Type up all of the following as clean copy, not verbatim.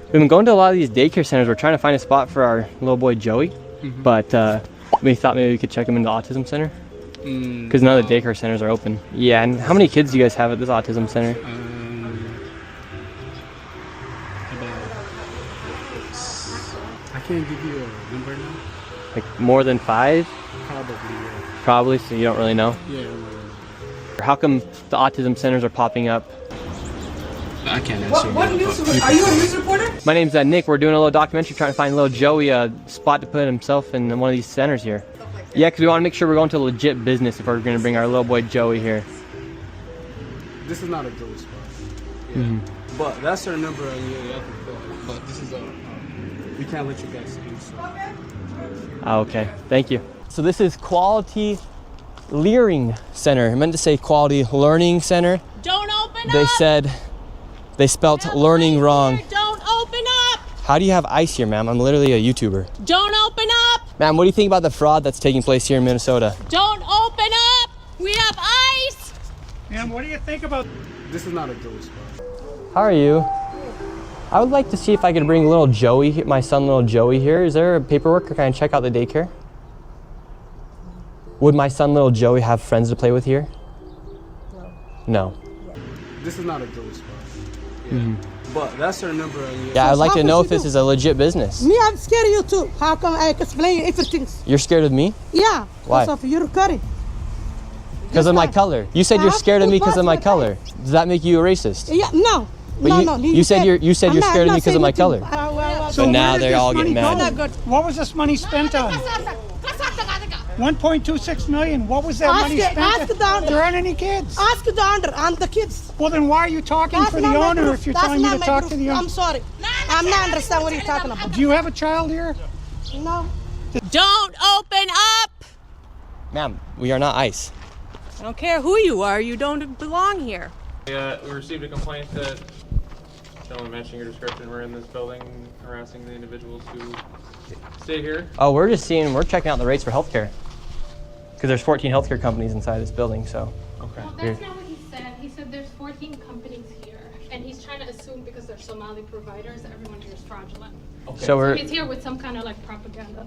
We've been going to a lot of these daycare centers. We're trying to find a spot for our little boy Joey, but we thought maybe we could check him into the autism center because none of the daycare centers are open. Yeah, and how many kids do you guys have at this autism center? I can't give you a number now. Like more than 5? Probably, yeah. Probably, so you don't really know? Yeah, I don't really know. How come the autism centers are popping up? I can't answer. What news? Are you a news reporter? My name's Nick. We're doing a little documentary trying to find little Joey a spot to put himself in one of these centers here. Yeah, because we want to make sure we're going to a legit business if we're going to bring our little boy Joey here. This is not a Joey spot. Yeah. But that's her number. Yeah, but this is a. We can't let you guys in. So. Oh, okay. Thank you. So this is Quality Learning Center. I meant to say Quality Learning Center. Don't open They up! said they spelt learning wrong. Don't open up! How do you have ice here, ma'am? I'm literally a YouTuber. Don't open up! Ma'am, what do you think about the fraud that's taking place here in Minnesota? Don't open up! We have ice! Ma'am, what do you think about... This is not a Joey spot. How are you? I would like to see if I could bring little Joey, my son little Joey here. Is there paperwork or can I check out the daycare? Would my son little Joey have friends to play with here? No. This is not a Joey spot. Yeah. But that's her number. Yeah, I'd like to know if this is a legit business. Me, I'm scared of you too. How come I explain everything? You're scared of me? Yeah. Why? Because of your curry. Because of my color. You said you're scared of me because of my color. Does that make you a racist? Yeah, no. But you said you're scared of me because of my color. So now where did they're this all money getting go? mad. What was this money spent on? 1.26 million. What was that money spent on? There aren't any kids. Ask the owner and the kids. Well, then why are you talking for the owner if you're telling me to talk to the owner? I'm sorry. I'm not understand what you're talking about. Do you have a child here? No. Don't open up! Ma'am, we are not ICE. I don't care who you are, you don't belong here. We received a complaint that someone mentioning your description were in this building harassing the individuals who stay here. Oh, we're checking out the rates for healthcare. Because there's 14 healthcare companies inside this building, so. Okay. Well, that's not what he said. He said there's 14 companies here, and he's trying to assume because they're Somali providers, everyone here is fraudulent. Okay. So He's here with some kind of like propaganda.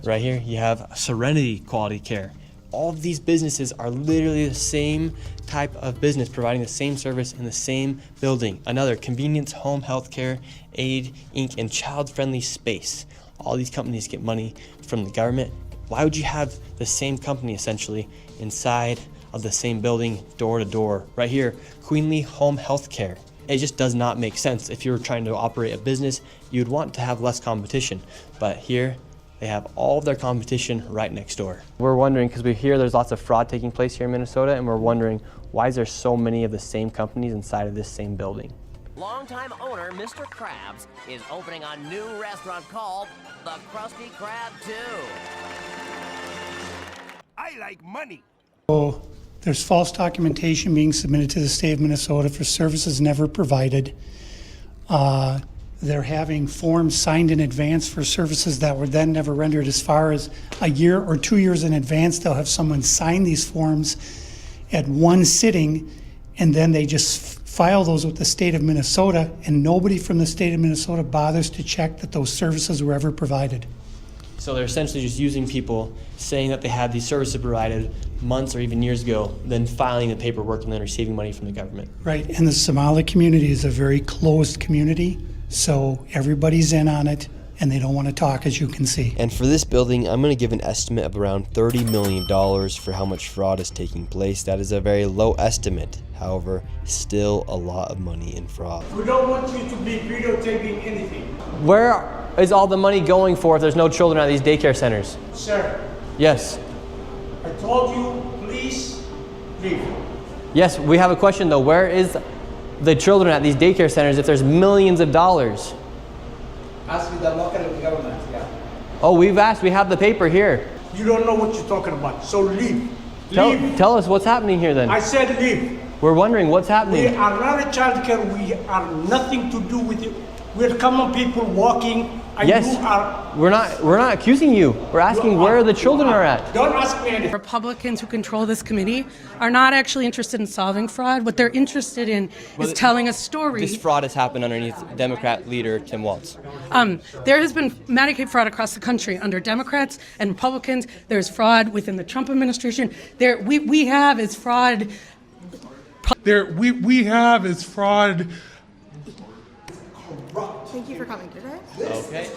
right here, you have Serenity Quality Care. All of these businesses are literally the same type of business, providing the same service in the same building. Another, Convenience Home Healthcare, Aid, Inc., and Child Friendly Space. All these companies get money from the government. Why would you have the same company essentially inside of the same building, door to door? Right here, Queenly Home Healthcare. It just does not make sense. If you were trying to operate a business, you'd want to have less competition. But here, they have all of their competition right next door. We're wondering, because we hear there's lots of fraud taking place here in Minnesota, and we're wondering, why is there so many of the same companies inside of this same building? Longtime owner Mr. Krabs is opening a new restaurant called the Krusty Krab 2. I like money. So there's false documentation being submitted to the state of Minnesota for services never provided. They're having forms signed in advance for services that were then never rendered. As far as a year or 2 years in advance, they'll have someone sign these forms at one sitting, and then they just file those with the state of Minnesota, and nobody from the state of Minnesota bothers to check that those services were ever provided. So they're essentially just using people saying that they had these services provided months or even years ago, then filing the paperwork and then receiving money from the government. Right, and the Somali community is a very closed community, so everybody's in on it, and they don't want to talk, as you can see. And for this building, I'm going to give an estimate of around $30 million for how much fraud is taking place. That is a very low estimate. However, still a lot of money in fraud. We don't want you to be videotaping anything. Where is all the money going for if there's no children at these daycare centers? Sir, Yes. I told you, please leave. Yes, we have a question though. Where is the children at these daycare centers if there's millions of dollars? Ask the local government, yeah. Oh, we've asked. We have the paper here. You don't know what you're talking about, so leave. Leave. Tell us what's happening here then. I said leave. We're wondering what's We happening. are not a child care. We are nothing to do with it. We're common people walking Yes. We're not accusing you. We're asking where the children are at. Don't ask me anything. Republicans who control this committee are not actually interested in solving fraud. What they're interested in is telling a story. This fraud has happened underneath Democrat leader Tim Walz. There has been Medicaid fraud across the country under Democrats and Republicans. There's fraud within the Trump administration. We have is fraud. We have is fraud. Thank you for coming today. Okay.